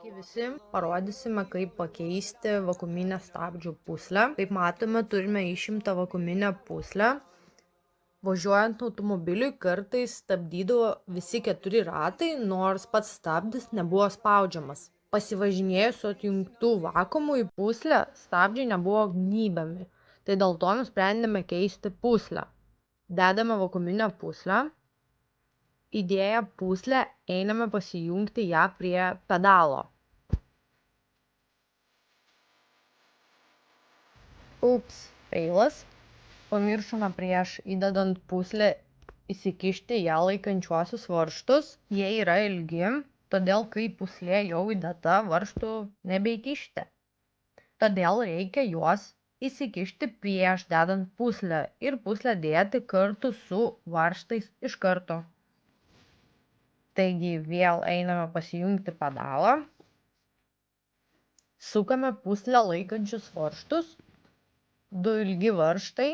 Sveiki visi, parodysime, kaip pakeisti vakuuminę stabdžių pūslę. Kaip matome, turime išimtą vakuuminę pūslę. Važiuojant automobiliui kartais stabdydavo visi 4 ratai, nors pats stabdis nebuvo spaudžiamas. Pasivažinėjus su atjungtų vakuumu į pūslę, stabdžiai nebuvo gnybiami. Tai dėl to nusprendėme keisti pūslę. Dedame vakuuminę pūslę. Įdėję pūslę, einame pasijungti ją prie pedalo. Feilas. Pamiršome prieš įdedant pūslę įsikišti ją laikančiuosius varžtus. Jie yra ilgi, todėl kai pūslė jau įdėta, varžtų nebeįkišti. Todėl reikia juos įsikišti prieš dedant pūslę ir pūslę dėti kartu su varžtais iš karto. Taigi vėl einame pasijungti pedalą. Sukame pūslę laikančius varžtus. 2 ilgi varžtai.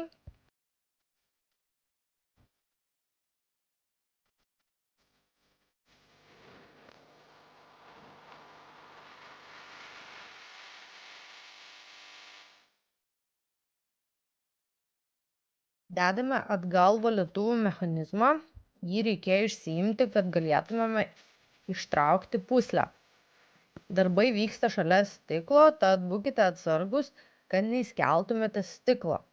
Dedame atgal valytuvų mechanizmą. Jį reikėjo išsiimti, kad galėtumėme ištraukti pūslę. Darbai vyksta šalia stiklo, tad būkite atsargus, kad neįskeltumėte stiklo.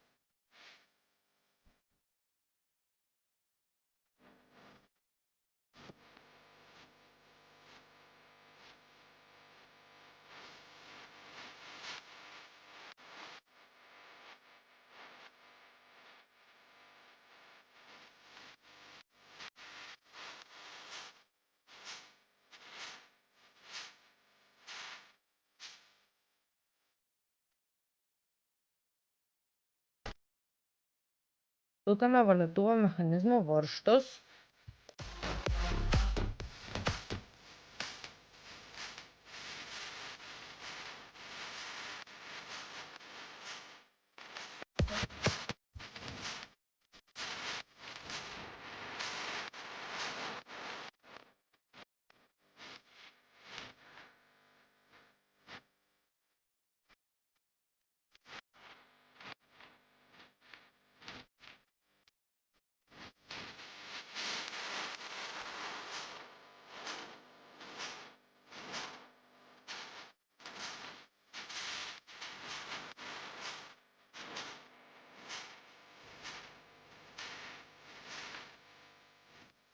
Sukame valytuvo mechanizmo varžtus.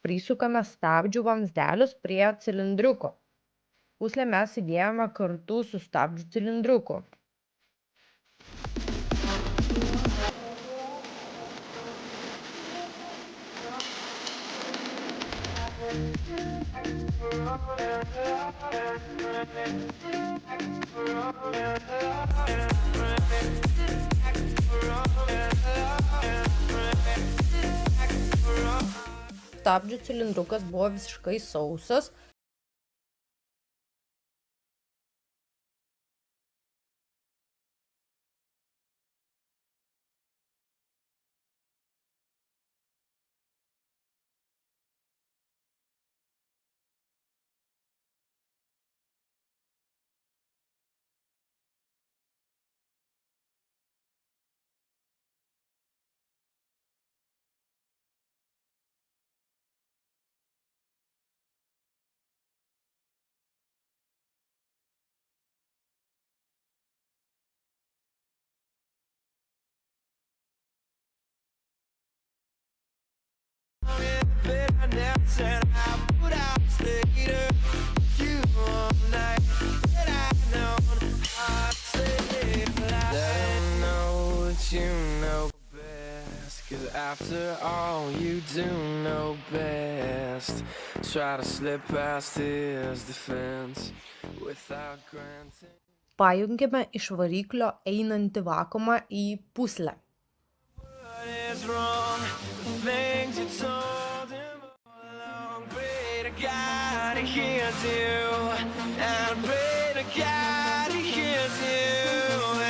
Prisukame stabdžių vamzdelius prie cilindriuko. Pūslę mes įdėjome kartu su stabdžių cilindriuku. Stabdžių cilindrukas buvo visiškai sausas. After all, you do know best. Try to slip past his defense without granting. Pajungėme iš variklio einantį vakuumą į pūslę. What is wrong? The things you told him all along. Pray to God he hears you. And pray to God he hears you.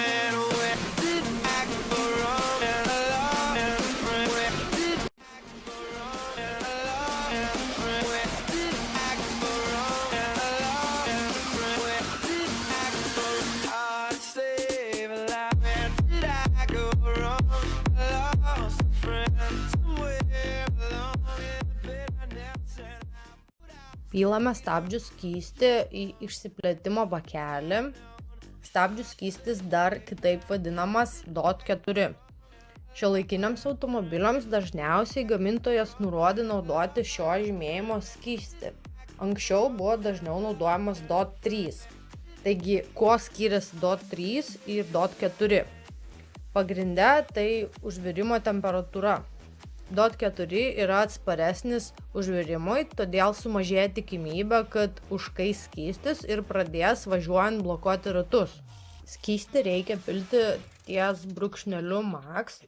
And where did I go wrong? And along and friend. Where did I go wrong? And along and friend. Where did I go wrong? And along and friend. Where Pylame stabdžių skystį į išsiplėtimo bakelį. Stabdžių skystis dar kitaip vadinamas DOT 4. Šiuolaikiniams automobiliams dažniausiai gamintojas nurodė naudoti šio žymėjimo skystį. Anksčiau buvo dažniau naudojamas DOT 3. Taigi, kuo skiriasi DOT 3 ir DOT 4? Pagrinde tai užvirimo temperatūra. DOT 4 yra atsparesnis užvirimui, todėl sumažėja tikimybė, kad užkais skystis ir pradės važiuojant blokuoti ratus. Skystį reikia pilti ties brūkšneliu max.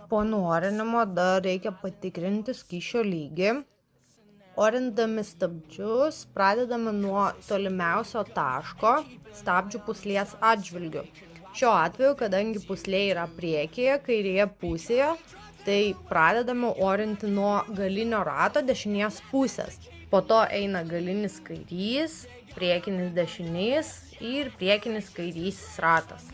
Po nuorinimo dar reikia patikrinti skysčio lygį. Orindami stabdžius pradedame nuo tolimiausio taško stabdžių pūslės atžvilgiu. Šiuo atveju, kadangi pūslė yra priekyje, kairėje pusėje, tai pradedame orinti nuo galinio rato dešinės pusės. Po to eina galinis kairys, priekinis dešinys ir priekinis kairysis ratas.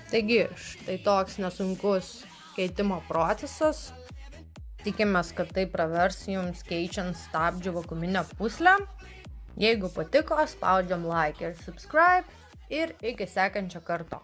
Taigi, štai toks nesunkus keitimo procesas. Tikimės, kad tai pravers jums keičiant stabdžių vakuuminę pūslę. Jeigu patiko, spaudžiam like ir subscribe ir iki sekančio karto.